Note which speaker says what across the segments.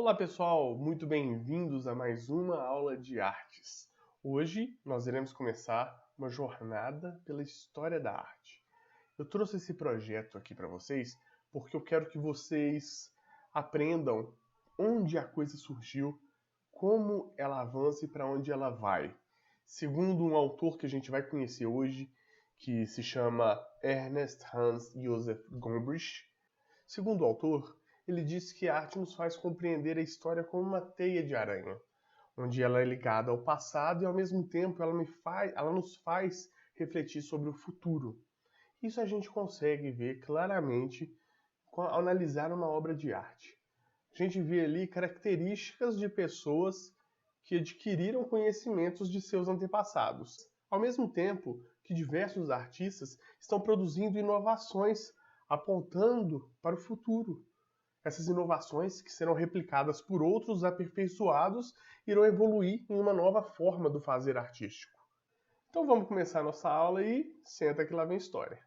Speaker 1: Olá pessoal, muito bem-vindos a mais uma aula de artes. Hoje nós iremos começar uma jornada pela história da arte. Eu trouxe esse projeto aqui para vocês porque eu quero que vocês aprendam onde a coisa surgiu, como ela avança e para onde ela vai. Segundo um autor que a gente vai conhecer hoje, que se chama Ernest Hans Joseph Gombrich. Segundo o autor, ele diz que a arte nos faz compreender a história como uma teia de aranha, onde ela é ligada ao passado e ao mesmo tempo ela nos faz refletir sobre o futuro. Isso a gente consegue ver claramente ao analisar uma obra de arte. A gente vê ali características de pessoas que adquiriram conhecimentos de seus antepassados, ao mesmo tempo que diversos artistas estão produzindo inovações apontando para o futuro. Essas inovações, que serão replicadas por outros aperfeiçoados, irão evoluir em uma nova forma do fazer artístico. Então vamos começar a nossa aula e senta que lá vem história.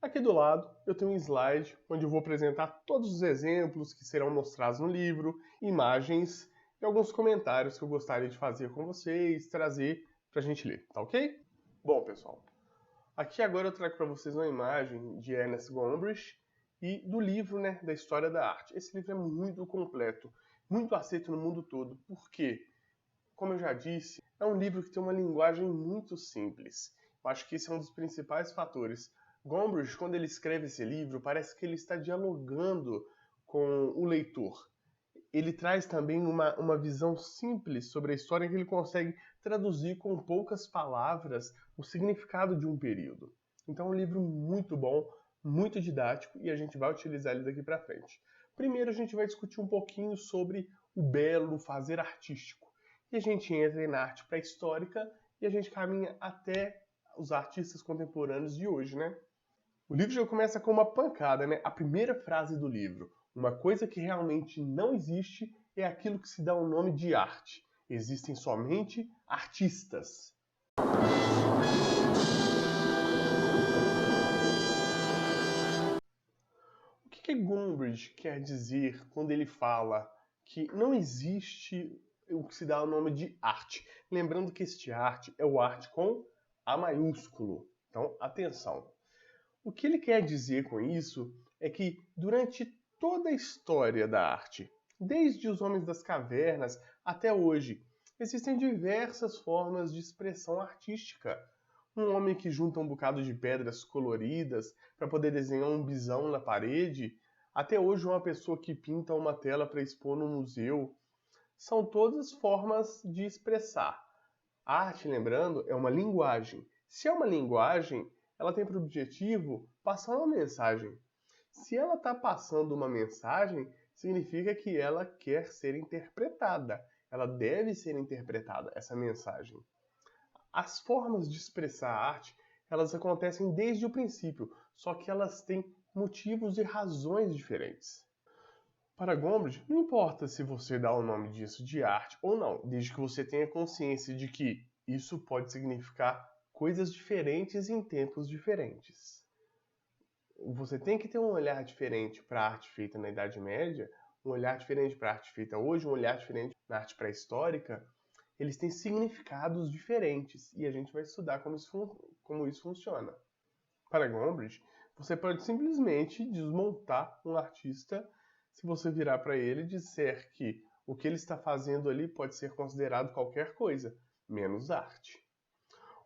Speaker 1: Aqui do lado eu tenho um slide onde eu vou apresentar todos os exemplos que serão mostrados no livro, imagens e alguns comentários que eu gostaria de fazer com vocês, trazer para a gente ler, tá ok? Bom, pessoal, aqui agora eu trago para vocês uma imagem de Ernest Gombrich e do livro, da história da arte. Esse livro é muito completo, muito aceito no mundo todo, porque, como eu já disse, é um livro que tem uma linguagem muito simples. Eu acho que esse é um dos principais fatores. Gombrich, quando ele escreve esse livro, parece que ele está dialogando com o leitor. Ele traz também uma visão simples sobre a história que ele consegue traduzir com poucas palavras o significado de um período. Então é um livro muito bom, muito didático e a gente vai utilizar ele daqui para frente. Primeiro a gente vai discutir um pouquinho sobre o belo fazer artístico. E a gente entra na arte pré-histórica e a gente caminha até os artistas contemporâneos de hoje, O livro já começa com uma pancada, A primeira frase do livro. Uma coisa que realmente não existe é aquilo que se dá o nome de arte. Existem somente artistas. O que Gombrich quer dizer quando ele fala que não existe o que se dá o nome de arte? Lembrando que este arte é o arte com A maiúsculo. Então, atenção. O que ele quer dizer com isso é que durante toda a história da arte, desde os homens das cavernas até hoje, existem diversas formas de expressão artística. Um homem que junta um bocado de pedras coloridas para poder desenhar um bisão na parede, até hoje uma pessoa que pinta uma tela para expor no museu. São todas formas de expressar. A arte, lembrando, é uma linguagem. Se é uma linguagem, ela tem por objetivo passar uma mensagem. Se ela está passando uma mensagem, significa que ela quer ser interpretada. Ela deve ser interpretada, essa mensagem. As formas de expressar a arte, elas acontecem desde o princípio, só que elas têm motivos e razões diferentes. Para Gombrich, não importa se você dá o nome disso de arte ou não, desde que você tenha consciência de que isso pode significar coisas diferentes em tempos diferentes. Você tem que ter um olhar diferente para a arte feita na Idade Média, um olhar diferente para a arte feita hoje, um olhar diferente na arte pré-histórica. Eles têm significados diferentes e a gente vai estudar como isso funciona. Para Gombrich, você pode simplesmente desmontar um artista se você virar para ele e disser que o que ele está fazendo ali pode ser considerado qualquer coisa, menos arte.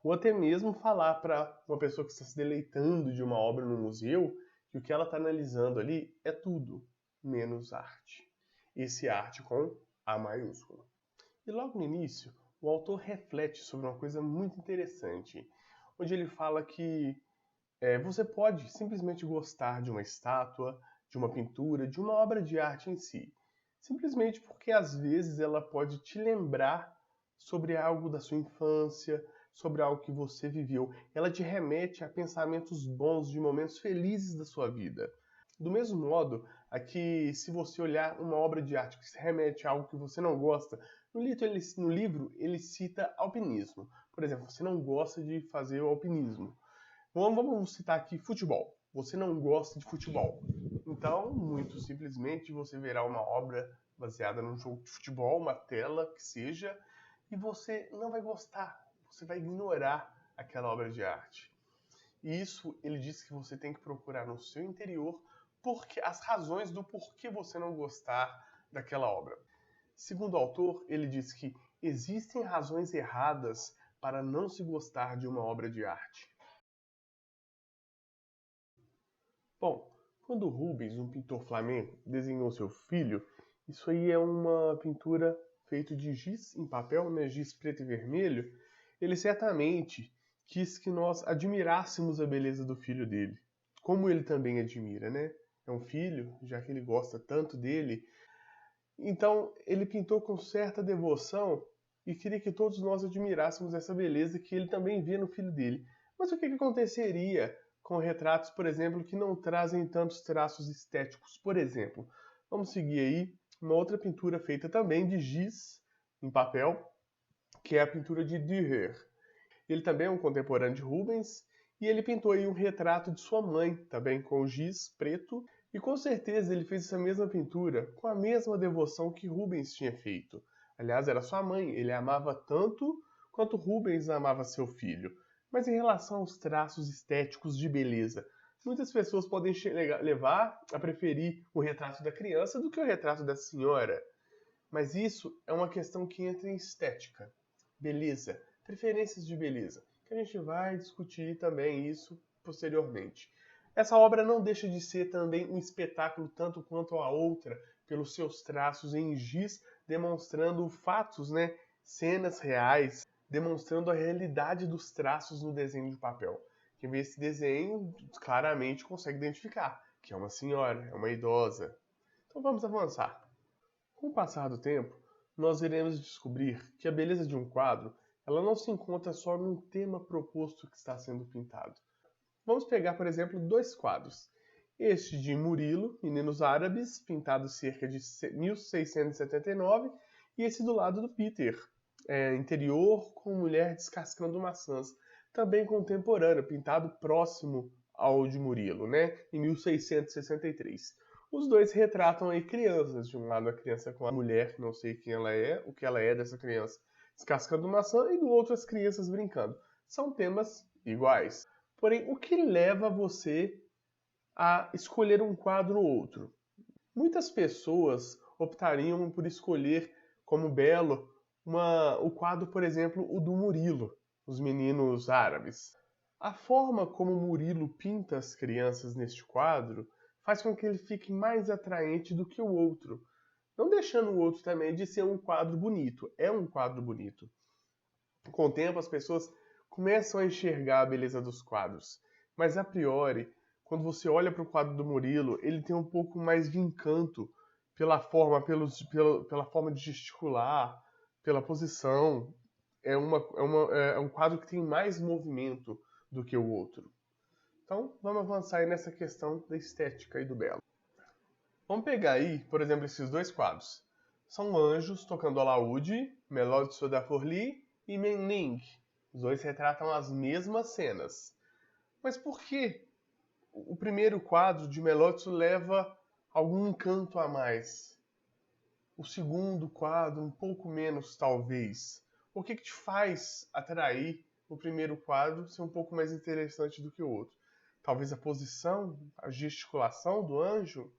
Speaker 1: Ou até mesmo falar para uma pessoa que está se deleitando de uma obra no museu que o que ela está analisando ali é tudo, menos arte. Esse arte com A maiúsculo. E logo no início, o autor reflete sobre uma coisa muito interessante, onde ele fala que você pode simplesmente gostar de uma estátua, de uma pintura, de uma obra de arte em si, simplesmente porque às vezes ela pode te lembrar sobre algo da sua infância, sobre algo que você viveu. Ela te remete a pensamentos bons, de momentos felizes da sua vida. Do mesmo modo, aqui, se você olhar uma obra de arte que se remete a algo que você não gosta, no livro ele cita alpinismo. Por exemplo, você não gosta de fazer o alpinismo. Vamos citar aqui futebol. Você não gosta de futebol. Então, muito simplesmente, você verá uma obra baseada num jogo de futebol, uma tela que seja, e você não vai gostar, você vai ignorar aquela obra de arte. E isso ele diz que você tem que procurar no seu interior porque as razões do porquê você não gostar daquela obra. Segundo o autor, ele diz que existem razões erradas para não se gostar de uma obra de arte. Bom, quando Rubens, um pintor flamengo, desenhou seu filho, isso aí é uma pintura feita de giz em papel, né, giz preto e vermelho. Ele certamente quis que nós admirássemos a beleza do filho dele, como ele também admira, né? É um filho, já que ele gosta tanto dele. Então, ele pintou com certa devoção e queria que todos nós admirássemos essa beleza que ele também vê no filho dele. Mas o que aconteceria com retratos, por exemplo, que não trazem tantos traços estéticos? Por exemplo, vamos seguir aí uma outra pintura feita também de giz em papel, que é a pintura de Dürer. Ele também é um contemporâneo de Rubens e ele pintou aí um retrato de sua mãe, também com giz preto, e com certeza ele fez essa mesma pintura com a mesma devoção que Rubens tinha feito. Aliás, era sua mãe, ele a amava tanto quanto Rubens amava seu filho. Mas em relação aos traços estéticos de beleza, muitas pessoas podem levar a preferir o retrato da criança do que o retrato da senhora. Mas isso é uma questão que entra em estética, beleza, preferências de beleza, que a gente vai discutir também isso posteriormente. Essa obra não deixa de ser também um espetáculo tanto quanto a outra, pelos seus traços em giz, demonstrando fatos, né, cenas reais, demonstrando a realidade dos traços no desenho de papel. Quem vê esse desenho claramente consegue identificar que é uma senhora, é uma idosa. Então vamos avançar. Com o passar do tempo, nós iremos descobrir que a beleza de um quadro ela não se encontra só num tema proposto que está sendo pintado. Vamos pegar, por exemplo, dois quadros. Este de Murilo, Meninos Árabes, pintado cerca de 1679, e esse do lado do Peter, interior com mulher descascando maçãs, também contemporâneo, pintado próximo ao de Murilo, né, em 1663. Os dois retratam aí crianças, de um lado a criança com a mulher, não sei quem ela é, o que ela é dessa criança, descascando maçã, e do outro as crianças brincando. São temas iguais. Porém, o que leva você a escolher um quadro ou outro? Muitas pessoas optariam por escolher como belo o quadro, por exemplo, o do Murilo, Os Meninos Árabes. A forma como Murilo pinta as crianças neste quadro faz com que ele fique mais atraente do que o outro, não deixando o outro também de ser um quadro bonito. É um quadro bonito. Com o tempo, as pessoas começam a enxergar a beleza dos quadros, mas a priori, quando você olha para o quadro do Murilo, ele tem um pouco mais de encanto pela forma, pela forma de gesticular, pela posição. É um quadro que tem mais movimento do que o outro. Então, vamos avançar aí nessa questão da estética e do belo. Vamos pegar aí, por exemplo, esses dois quadros. São anjos tocando alaúde, Melode sur la Folie e Menning. Os dois retratam as mesmas cenas. Mas por que o primeiro quadro de Melode leva algum encanto a mais? O segundo quadro, um pouco menos, talvez. O que te faz atrair o primeiro quadro ser um pouco mais interessante do que o outro? Talvez a posição, a gesticulação do anjo?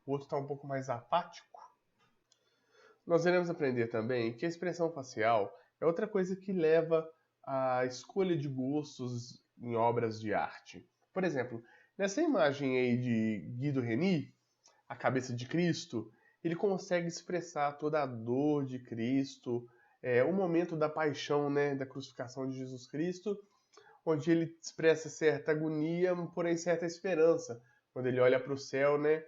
Speaker 1: O outro está um pouco mais apático? Nós iremos aprender também que a expressão facial é outra coisa que leva à escolha de gostos em obras de arte. Por exemplo, nessa imagem aí de Guido Reni, a cabeça de Cristo, ele consegue expressar toda a dor de Cristo, o momento da paixão, né, da crucificação de Jesus Cristo, onde ele expressa certa agonia, porém certa esperança, quando ele olha para o céu, né?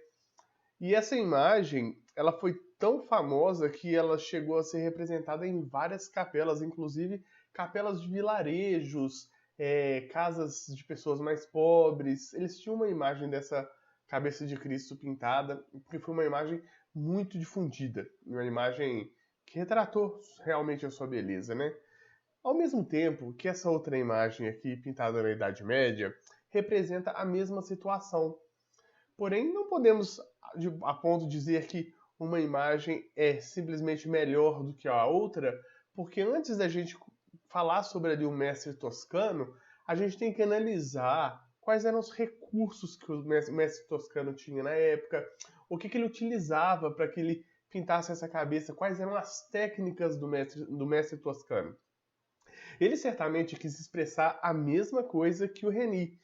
Speaker 1: E essa imagem, ela foi tão famosa que ela chegou a ser representada em várias capelas, inclusive capelas de vilarejos, casas de pessoas mais pobres. Eles tinham uma imagem dessa cabeça de Cristo pintada, porque foi uma imagem muito difundida, uma imagem que retratou realmente a sua beleza, né? Ao mesmo tempo que essa outra imagem aqui, pintada na Idade Média, representa a mesma situação. Porém, não podemos a ponto de dizer que uma imagem é simplesmente melhor do que a outra, porque antes da gente falar sobre ali o mestre toscano, a gente tem que analisar quais eram os recursos que o mestre toscano tinha na época, o que ele utilizava para que ele pintasse essa cabeça, quais eram as técnicas do mestre toscano. Ele certamente quis expressar a mesma coisa que o Reni.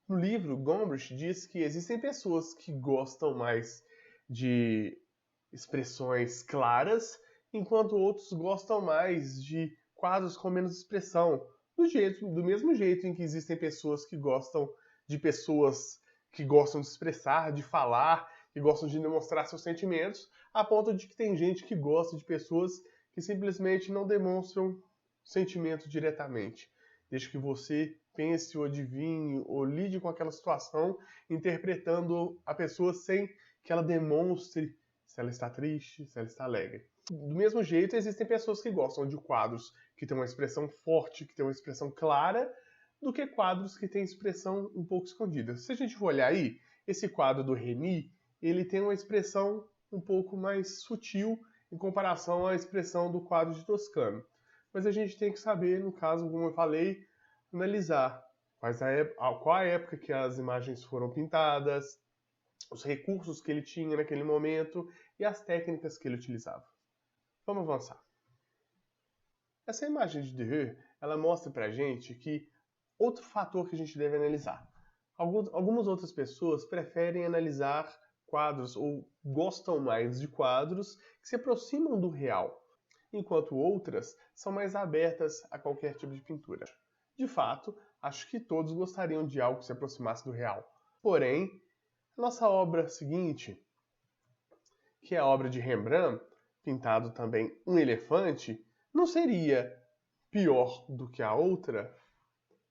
Speaker 1: No livro, Gombrich diz que existem pessoas que gostam mais de expressões claras, enquanto outros gostam mais de quadros com menos expressão. Do mesmo jeito em que existem pessoas que gostam de expressar, de falar, que gostam de demonstrar seus sentimentos, a ponto de que tem gente que gosta de pessoas que simplesmente não demonstram sentimento diretamente. Desde que você pense ou adivinhe ou lide com aquela situação, interpretando a pessoa sem que ela demonstre se ela está triste, se ela está alegre. Do mesmo jeito, existem pessoas que gostam de quadros que têm uma expressão forte, que têm uma expressão clara, do que quadros que têm expressão um pouco escondida. Se a gente for olhar aí, esse quadro do Reni, ele tem uma expressão um pouco mais sutil em comparação à expressão do quadro de Toscano. Mas a gente tem que saber, no caso, como eu falei, analisar qual a época que as imagens foram pintadas, os recursos que ele tinha naquele momento e as técnicas que ele utilizava. Vamos avançar. Essa imagem de Dürer, ela mostra pra gente que outro fator que a gente deve analisar. Algumas outras pessoas preferem analisar quadros ou gostam mais de quadros que se aproximam do real, enquanto outras são mais abertas a qualquer tipo de pintura. De fato, acho que todos gostariam de algo que se aproximasse do real. Porém, a nossa obra seguinte, que é a obra de Rembrandt, pintado também um elefante, não seria pior do que a outra?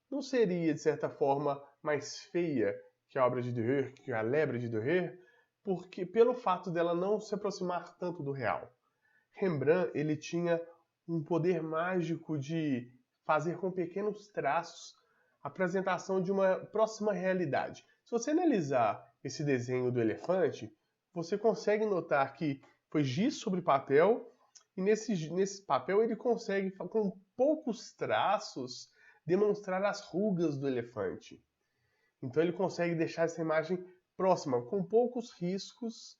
Speaker 1: Não seria, de certa forma, mais feia que a obra de Dürer, que a Lebre de Dürer, porque pelo fato dela não se aproximar tanto do real. Rembrandt, ele tinha um poder mágico de fazer com pequenos traços a apresentação de uma próxima realidade. Se você analisar esse desenho do elefante, você consegue notar que foi giz sobre papel, e nesse papel ele consegue, com poucos traços, demonstrar as rugas do elefante. Então ele consegue deixar essa imagem próxima, com poucos riscos,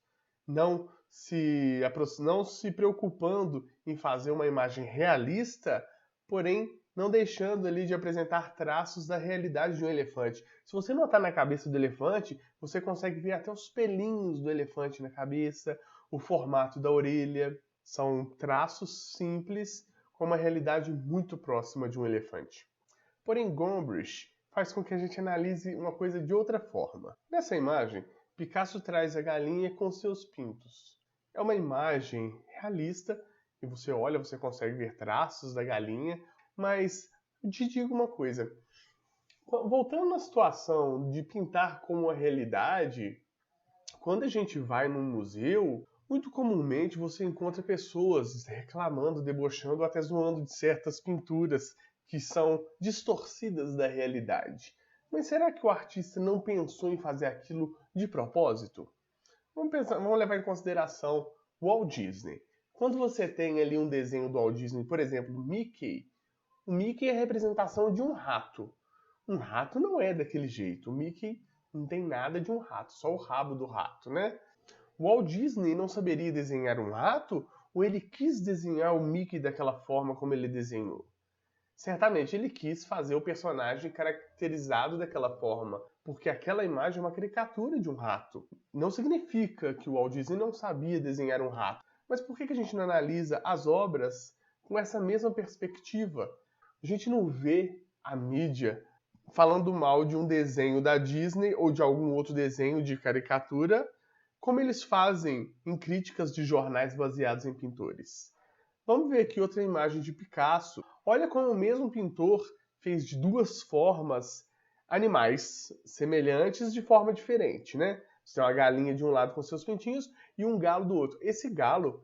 Speaker 1: não se preocupando em fazer uma imagem realista, porém não deixando ali de apresentar traços da realidade de um elefante. Se você notar na cabeça do elefante, você consegue ver até os pelinhos do elefante na cabeça, o formato da orelha. São traços simples com uma realidade muito próxima de um elefante. Porém, Gombrich faz com que a gente analise uma coisa de outra forma. Nessa imagem, Picasso traz a galinha com seus pintos. É uma imagem realista, e você olha, você consegue ver traços da galinha, mas te digo uma coisa. Voltando na situação de pintar como a realidade, quando a gente vai num museu, muito comumente você encontra pessoas reclamando, debochando, até zoando de certas pinturas que são distorcidas da realidade. Mas será que o artista não pensou em fazer aquilo de propósito? Vamos levar em consideração o Walt Disney. Quando você tem ali um desenho do Walt Disney, por exemplo, Mickey, o Mickey é a representação de um rato. Um rato não é daquele jeito. O Mickey não tem nada de um rato, só o rabo do rato, né? O Walt Disney não saberia desenhar um rato ou ele quis desenhar o Mickey daquela forma como ele desenhou? Certamente ele quis fazer o personagem caracterizado daquela forma, porque aquela imagem é uma caricatura de um rato. Não significa que o Walt Disney não sabia desenhar um rato. Mas por que a gente não analisa as obras com essa mesma perspectiva? A gente não vê a mídia falando mal de um desenho da Disney ou de algum outro desenho de caricatura, como eles fazem em críticas de jornais baseados em pintores. Vamos ver aqui outra imagem de Picasso. Olha como o mesmo pintor fez de duas formas animais semelhantes de forma diferente, né? Você tem uma galinha de um lado com seus pintinhos e um galo do outro. Esse galo,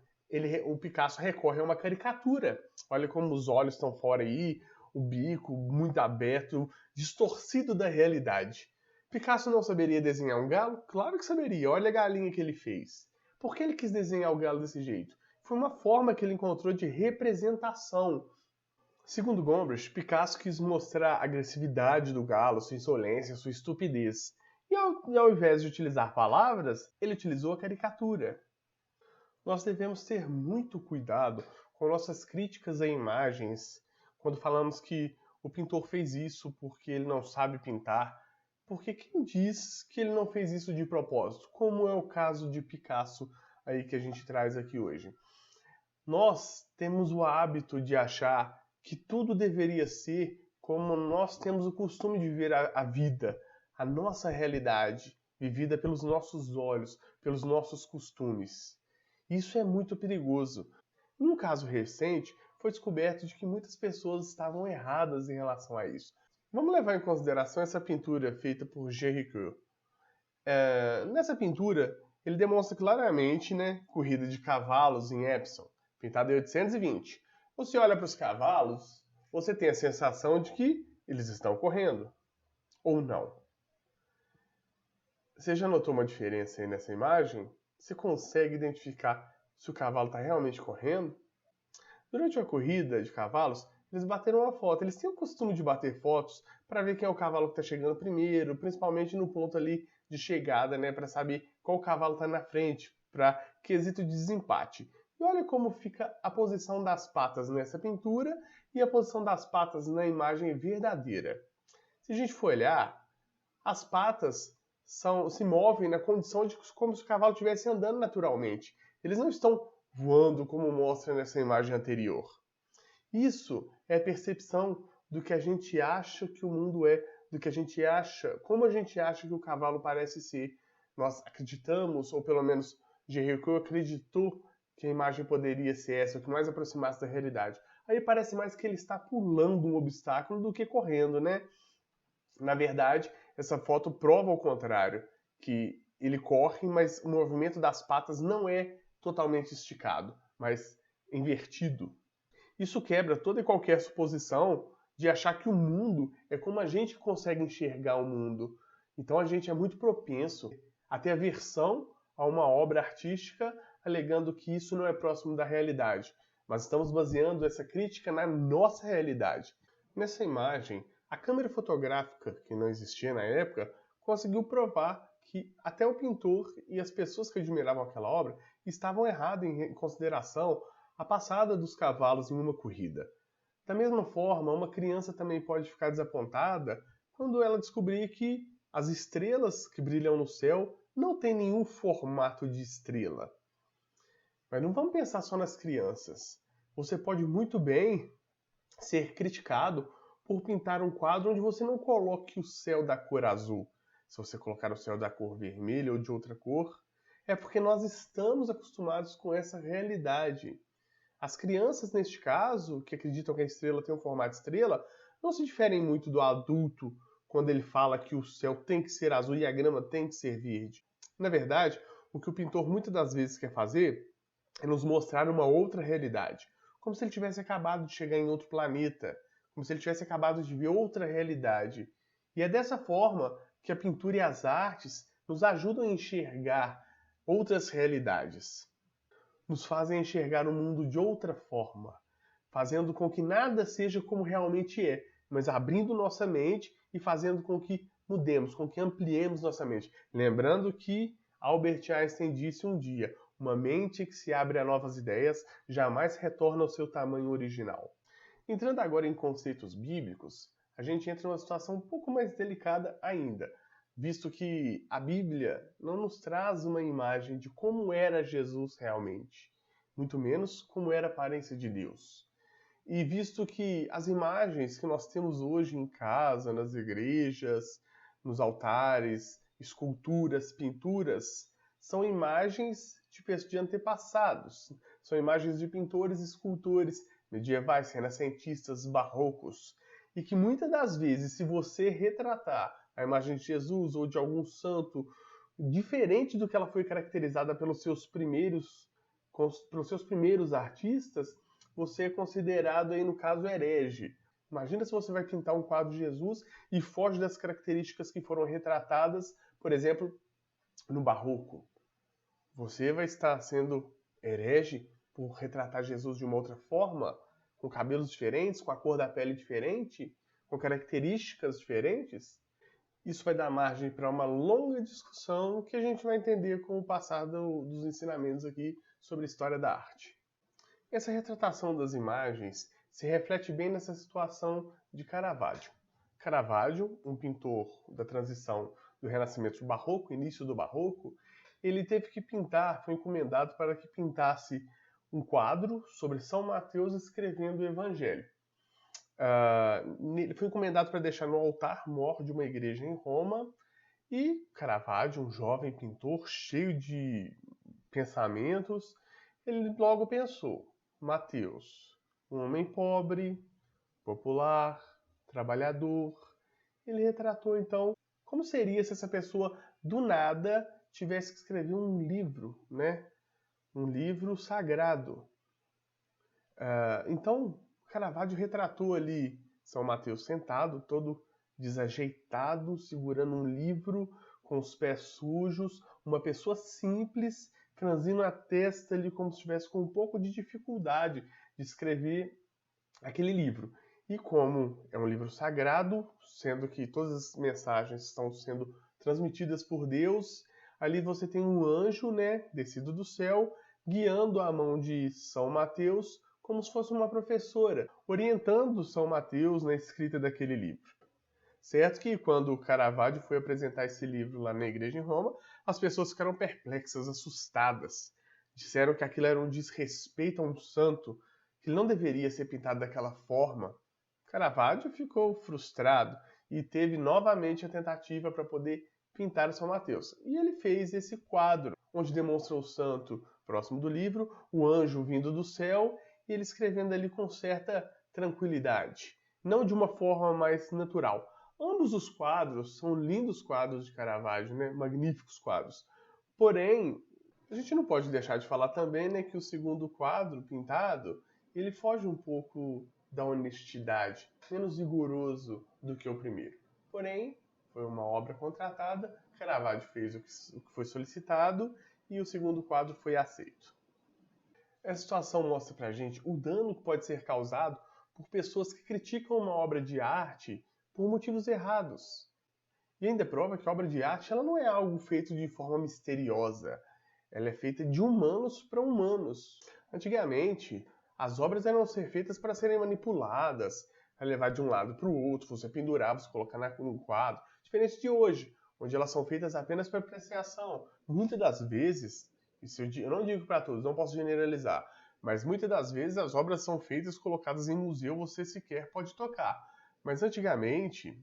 Speaker 1: o Picasso recorre a uma caricatura. Olha como os olhos estão fora aí, o bico muito aberto, distorcido da realidade. Picasso não saberia desenhar um galo? Claro que saberia. Olha a galinha que ele fez. Por que ele quis desenhar o galo desse jeito? Foi uma forma que ele encontrou de representação. Segundo Gombrich, Picasso quis mostrar a agressividade do galo, sua insolência, sua estupidez. E ao invés de utilizar palavras, ele utilizou a caricatura. Nós devemos ter muito cuidado com nossas críticas a imagens, quando falamos que o pintor fez isso porque ele não sabe pintar, porque quem diz que ele não fez isso de propósito, como é o caso de Picasso aí que a gente traz aqui hoje. Nós temos o hábito de achar que tudo deveria ser como nós temos o costume de ver a vida, a nossa realidade, vivida pelos nossos olhos, pelos nossos costumes. Isso é muito perigoso. Num caso recente, foi descoberto de que muitas pessoas estavam erradas em relação a isso. Vamos levar em consideração essa pintura feita por Géricault. Nessa pintura, ele demonstra claramente, corrida de cavalos em Epsom, pintada em 820. Você olha para os cavalos, você tem a sensação de que eles estão correndo, ou não. Você já notou uma diferença aí nessa imagem? Você consegue identificar se o cavalo está realmente correndo? Durante uma corrida de cavalos, eles bateram uma foto. Eles têm o costume de bater fotos para ver quem é o cavalo que está chegando primeiro, principalmente no ponto ali de chegada, para saber qual cavalo está na frente, para quesito de desempate. E olha como fica a posição das patas nessa pintura e a posição das patas na imagem verdadeira. Se a gente for olhar, as patas se movem na condição de como se o cavalo estivesse andando naturalmente. Eles não estão voando como mostra nessa imagem anterior. Isso é a percepção do que a gente acha que o mundo é, do que a gente acha, como a gente acha que o cavalo parece ser. Nós acreditamos, ou pelo menos Géricault acreditou que a imagem poderia ser essa, o que mais aproximasse da realidade. Aí parece mais que ele está pulando um obstáculo do que correndo, Na verdade, essa foto prova o contrário, que ele corre, mas o movimento das patas não é totalmente esticado, mas invertido. Isso quebra toda e qualquer suposição de achar que o mundo é como a gente consegue enxergar o mundo. Então a gente é muito propenso a ter aversão a uma obra artística, alegando que isso não é próximo da realidade. Mas estamos baseando essa crítica na nossa realidade. Nessa imagem, a câmera fotográfica, que não existia na época, conseguiu provar que até o pintor e as pessoas que admiravam aquela obra estavam errados em consideração a passada dos cavalos em uma corrida. Da mesma forma, uma criança também pode ficar desapontada quando ela descobrir que as estrelas que brilham no céu não têm nenhum formato de estrela. Mas não vamos pensar só nas crianças. Você pode muito bem ser criticado por pintar um quadro onde você não coloque o céu da cor azul. Se você colocar o céu da cor vermelha ou de outra cor, é porque nós estamos acostumados com essa realidade. As crianças, neste caso, que acreditam que a estrela tem um formato de estrela, não se diferem muito do adulto quando ele fala que o céu tem que ser azul e a grama tem que ser verde. Na verdade, o que o pintor muitas das vezes quer fazer é nos mostrar uma outra realidade, como se ele tivesse acabado de chegar em outro planeta, como se ele tivesse acabado de ver outra realidade. E é dessa forma que a pintura e as artes nos ajudam a enxergar outras realidades. Nos fazem enxergar o mundo de outra forma, fazendo com que nada seja como realmente é, mas abrindo nossa mente e fazendo com que mudemos, com que ampliemos nossa mente. Lembrando que Albert Einstein disse um dia: uma mente que se abre a novas ideias jamais retorna ao seu tamanho original. Entrando agora em conceitos bíblicos, a gente entra numa situação um pouco mais delicada ainda, visto que a Bíblia não nos traz uma imagem de como era Jesus realmente, muito menos como era a aparência de Deus. E visto que as imagens que nós temos hoje em casa, nas igrejas, nos altares, esculturas, pinturas, são imagens de antepassados, são imagens de pintores e escultores medievais, renascentistas, barrocos, e que muitas das vezes, se você retratar a imagem de Jesus ou de algum santo diferente do que ela foi caracterizada pelos seus primeiros artistas, você é considerado aí no caso herege. Imagina se você vai pintar um quadro de Jesus e foge das características que foram retratadas, por exemplo, no barroco. Você vai estar sendo herege por retratar Jesus de uma outra forma, com cabelos diferentes, com a cor da pele diferente, com características diferentes? Isso vai dar margem para uma longa discussão que a gente vai entender com o passar dos ensinamentos aqui sobre a história da arte. Essa retratação das imagens se reflete bem nessa situação de Caravaggio. Caravaggio, um pintor da transição do Renascimento ao Barroco, início do Barroco, ele teve que pintar, foi encomendado para que pintasse um quadro sobre São Mateus escrevendo o Evangelho. Ele foi encomendado para deixar no altar-mor de uma igreja em Roma, e Caravaggio, um jovem pintor cheio de pensamentos, ele logo pensou: Mateus, um homem pobre, popular, trabalhador. Ele retratou então como seria se essa pessoa do nada tivesse que escrever um livro, né? Um livro sagrado. Então, Caravaggio retratou ali São Mateus sentado, todo desajeitado, segurando um livro, com os pés sujos, uma pessoa simples, franzindo a testa ali como se estivesse com um pouco de dificuldade de escrever aquele livro. E como é um livro sagrado, sendo que todas as mensagens estão sendo transmitidas por Deus, ali você tem um anjo, né, descido do céu, guiando a mão de São Mateus como se fosse uma professora, orientando São Mateus na escrita daquele livro. Certo que quando Caravaggio foi apresentar esse livro lá na igreja em Roma, as pessoas ficaram perplexas, assustadas. Disseram que aquilo era um desrespeito a um santo, que não deveria ser pintado daquela forma. Caravaggio ficou frustrado e teve novamente a tentativa para poder pintar São Mateus. E ele fez esse quadro, onde demonstra o santo próximo do livro, o anjo vindo do céu, e ele escrevendo ali com certa tranquilidade, não de uma forma mais natural. Ambos os quadros são lindos quadros de Caravaggio, né? Magníficos quadros. Porém, a gente não pode deixar de falar também, né, que o segundo quadro pintado, ele foge um pouco da honestidade, menos rigoroso do que o primeiro. Porém, foi uma obra contratada, Caravaggio fez o que foi solicitado e o segundo quadro foi aceito. Essa situação mostra pra gente o dano que pode ser causado por pessoas que criticam uma obra de arte por motivos errados. E ainda prova que a obra de arte ela não é algo feito de forma misteriosa. Ela é feita de humanos para humanos. Antigamente, as obras eram ser feitas para serem manipuladas, para levar de um lado para o outro, você pendurava, você colocava num quadro. Diferente de hoje, onde elas são feitas apenas para apreciação. Muitas das vezes, isso eu não digo para todos, não posso generalizar, mas muitas das vezes as obras são feitas, colocadas em museu, você sequer pode tocar. Mas antigamente,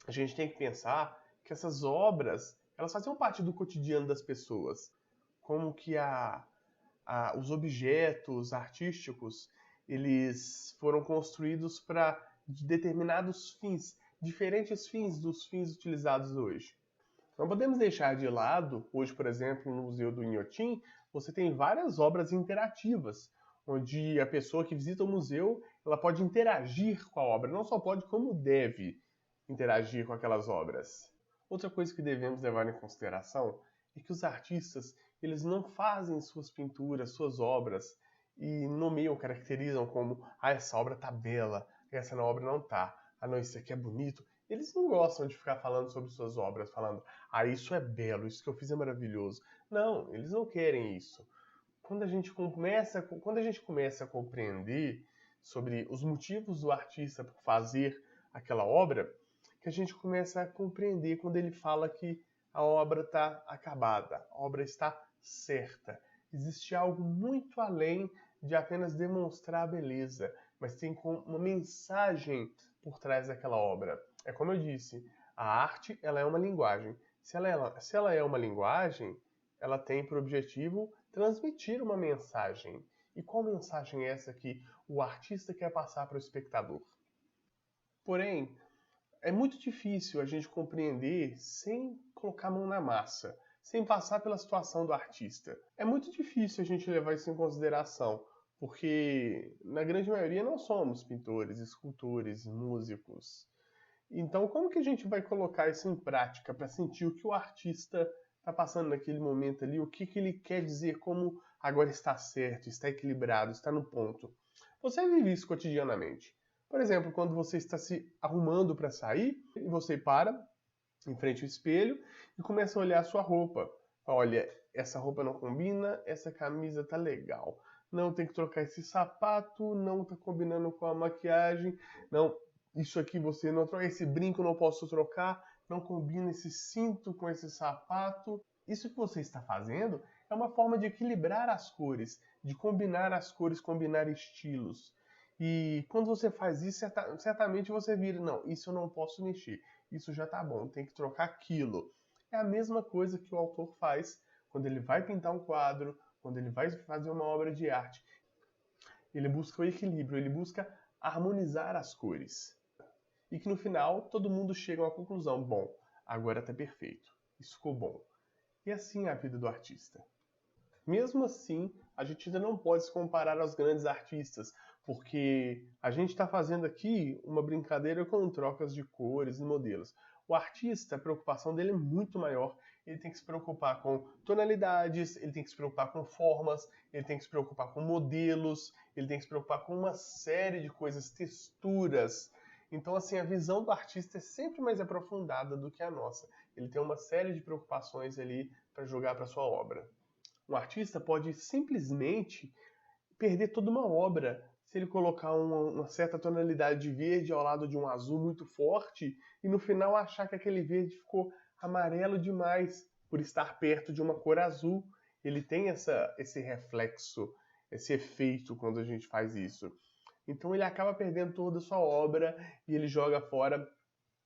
Speaker 1: a gente tem que pensar que essas obras, elas faziam parte do cotidiano das pessoas. Como que os objetos artísticos, eles foram construídos para determinados fins, diferentes fins dos fins utilizados hoje. Não podemos deixar de lado, hoje, por exemplo, no Museu do Inhotim, você tem várias obras interativas, onde a pessoa que visita o museu, ela pode interagir com a obra, não só pode, como deve interagir com aquelas obras. Outra coisa que devemos levar em consideração é que os artistas, eles não fazem suas pinturas, suas obras, e nomeiam, caracterizam como essa obra tá bela, essa obra não tá, não, isso aqui é bonito. Eles não gostam de ficar falando sobre suas obras, falando, isso é belo, isso que eu fiz é maravilhoso. Não, eles não querem isso. Quando a gente começa a compreender sobre os motivos do artista por fazer aquela obra, que a gente começa a compreender quando ele fala que a obra está acabada, a obra está certa. Existe algo muito além de apenas demonstrar a beleza, mas tem uma mensagem por trás daquela obra. É como eu disse, a arte ela é uma linguagem. Se ela é uma linguagem, ela tem por objetivo transmitir uma mensagem. E qual mensagem é essa que o artista quer passar para o espectador? Porém, é muito difícil a gente compreender sem colocar a mão na massa, sem passar pela situação do artista. É muito difícil a gente levar isso em consideração, porque na grande maioria não somos pintores, escultores, músicos. Então, como que a gente vai colocar isso em prática para sentir o que o artista está passando naquele momento ali, o que ele quer dizer, como agora está certo, está equilibrado, está no ponto. Você vive isso cotidianamente. Por exemplo, quando você está se arrumando para sair, e você para em frente ao espelho e começa a olhar a sua roupa. Olha, essa roupa não combina, essa camisa tá legal. Não, tem que trocar esse sapato, não tá combinando com a maquiagem. Não, isso aqui você não troca, esse brinco não posso trocar, não combina esse cinto com esse sapato. Isso que você está fazendo é uma forma de equilibrar as cores, de combinar as cores, combinar estilos. E quando você faz isso, certamente você vira, não, isso eu não posso mexer, isso já tá bom, tem que trocar aquilo. É a mesma coisa que o autor faz quando ele vai pintar um quadro, quando ele vai fazer uma obra de arte. Ele busca o equilíbrio, ele busca harmonizar as cores. E que no final todo mundo chega a uma conclusão, bom, agora tá perfeito, isso ficou bom. E assim é a vida do artista. Mesmo assim, a gente ainda não pode se comparar aos grandes artistas, porque a gente está fazendo aqui uma brincadeira com trocas de cores e modelos. O artista, a preocupação dele é muito maior. Ele tem que se preocupar com tonalidades, ele tem que se preocupar com formas, ele tem que se preocupar com modelos, ele tem que se preocupar com uma série de coisas, texturas. Então, assim, a visão do artista é sempre mais aprofundada do que a nossa. Ele tem uma série de preocupações ali para jogar para sua obra. Um artista pode simplesmente perder toda uma obra se ele colocar uma certa tonalidade de verde ao lado de um azul muito forte e no final achar que aquele verde ficou amarelo demais por estar perto de uma cor azul. Ele tem esse reflexo, esse efeito quando a gente faz isso. Então ele acaba perdendo toda a sua obra e ele joga fora,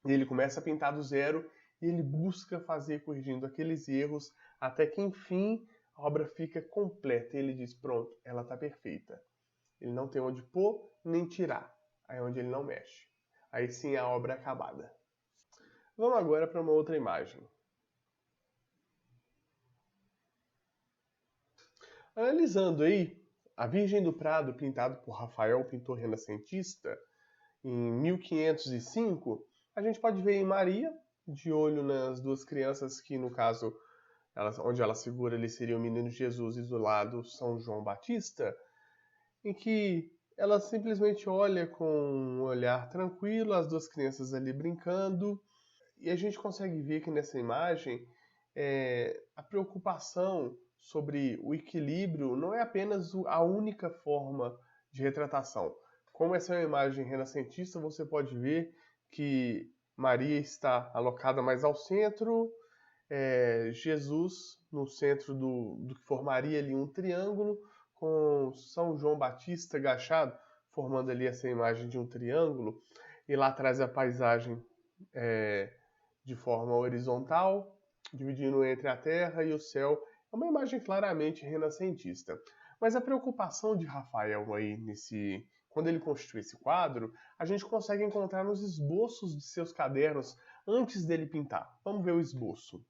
Speaker 1: e ele começa a pintar do zero e ele busca fazer corrigindo aqueles erros até que enfim a obra fica completa e ele diz, pronto, ela está perfeita. Ele não tem onde pôr nem tirar. Aí é onde ele não mexe. Aí sim a obra é acabada. Vamos agora para uma outra imagem. Analisando aí, a Virgem do Prado, pintado por Rafael, pintor renascentista, em 1505, a gente pode ver em Maria, de olho nas duas crianças que, no caso, onde ela segura ali seria o menino Jesus e do lado São João Batista, em que ela simplesmente olha com um olhar tranquilo, as duas crianças ali brincando, e a gente consegue ver que nessa imagem a preocupação sobre o equilíbrio não é apenas a única forma de retratação. Como essa é uma imagem renascentista, você pode ver que Maria está alocada mais ao centro, Jesus no centro do que formaria ali um triângulo, com São João Batista agachado, formando ali essa imagem de um triângulo, e lá atrás a paisagem de forma horizontal, dividindo entre a terra e o céu. É uma imagem claramente renascentista. Mas a preocupação de Rafael aí quando ele constitui esse quadro, a gente consegue encontrar nos esboços de seus cadernos antes dele pintar. Vamos ver o esboço.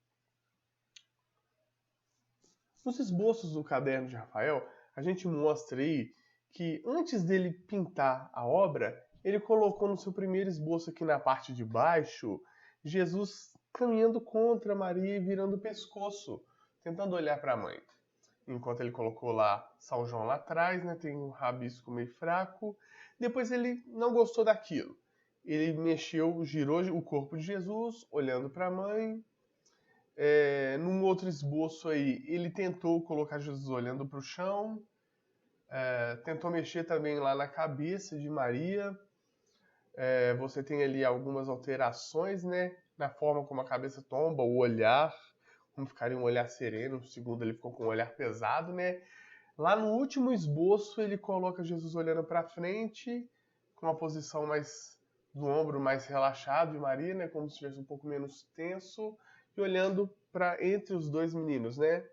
Speaker 1: Nos esboços do caderno de Rafael, a gente mostra aí que antes dele pintar a obra, ele colocou no seu primeiro esboço aqui na parte de baixo, Jesus caminhando contra Maria e virando o pescoço, tentando olhar para a mãe. Enquanto ele colocou lá São João lá atrás, né, tem um rabisco meio fraco. Depois ele não gostou daquilo. Ele mexeu, girou o corpo de Jesus, olhando para a mãe. Num outro esboço aí, ele tentou colocar Jesus olhando para o chão, tentou mexer também lá na cabeça de Maria. Você tem ali algumas alterações, né, na forma como a cabeça tomba, o olhar, como ficaria um olhar sereno. O segundo ele ficou com um olhar pesado, né. Lá no último esboço ele coloca Jesus olhando para frente, com uma posição mais do ombro mais relaxado de Maria, né, como se estivesse um pouco menos tenso, e olhando para entre os dois meninos, né?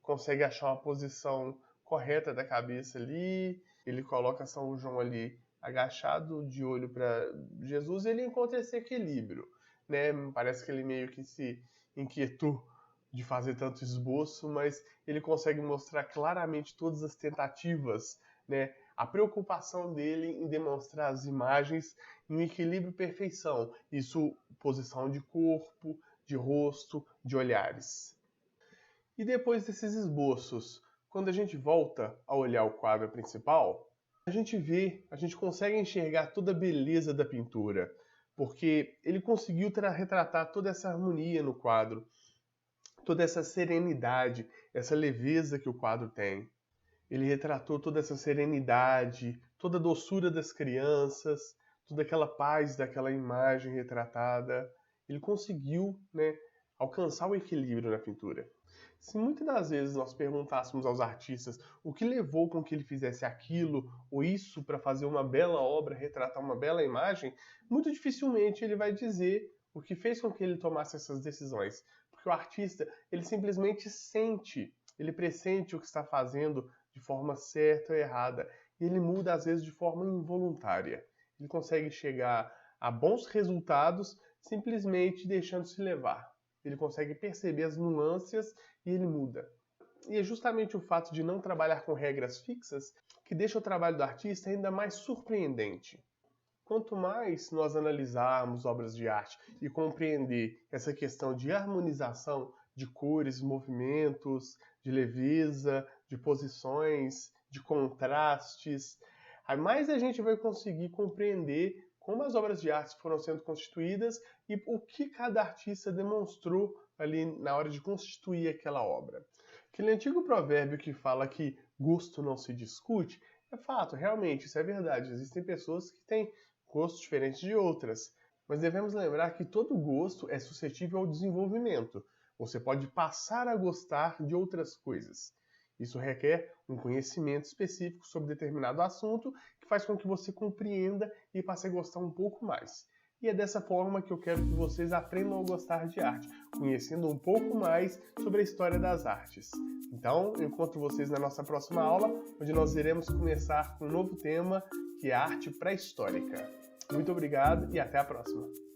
Speaker 1: Consegue achar uma posição correta da cabeça ali. Ele coloca São João ali agachado, de olho para Jesus, e ele encontra esse equilíbrio, né? Parece que ele meio que se inquietou de fazer tanto esboço, mas ele consegue mostrar claramente todas as tentativas, né? A preocupação dele em demonstrar as imagens em equilíbrio e perfeição. Isso, posição de corpo, de rosto, de olhares. E depois desses esboços, quando a gente volta a olhar o quadro principal, a gente consegue enxergar toda a beleza da pintura, porque ele conseguiu retratar toda essa harmonia no quadro, toda essa serenidade, essa leveza que o quadro tem. Ele retratou toda essa serenidade, toda a doçura das crianças, toda aquela paz daquela imagem retratada. Ele conseguiu, né, alcançar o equilíbrio na pintura. Se muitas das vezes nós perguntássemos aos artistas o que levou com que ele fizesse aquilo ou isso para fazer uma bela obra, retratar uma bela imagem, muito dificilmente ele vai dizer o que fez com que ele tomasse essas decisões. Porque o artista, ele simplesmente sente, ele pressente o que está fazendo de forma certa ou errada, e ele muda às vezes de forma involuntária. Ele consegue chegar a bons resultados simplesmente deixando-se levar. Ele consegue perceber as nuances e ele muda. E é justamente o fato de não trabalhar com regras fixas que deixa o trabalho do artista ainda mais surpreendente. Quanto mais nós analisarmos obras de arte e compreender essa questão de harmonização de cores, movimentos, de leveza, de posições, de contrastes, mais a gente vai conseguir compreender como as obras de arte foram sendo constituídas e o que cada artista demonstrou ali na hora de constituir aquela obra. Aquele antigo provérbio que fala que gosto não se discute, é fato, realmente, isso é verdade. Existem pessoas que têm gostos diferentes de outras, mas devemos lembrar que todo gosto é suscetível ao desenvolvimento. Você pode passar a gostar de outras coisas. Isso requer um conhecimento específico sobre determinado assunto que faz com que você compreenda e passe a gostar um pouco mais. E é dessa forma que eu quero que vocês aprendam a gostar de arte, conhecendo um pouco mais sobre a história das artes. Então, eu encontro vocês na nossa próxima aula, onde nós iremos começar com um novo tema, que é a arte pré-histórica. Muito obrigado e até a próxima!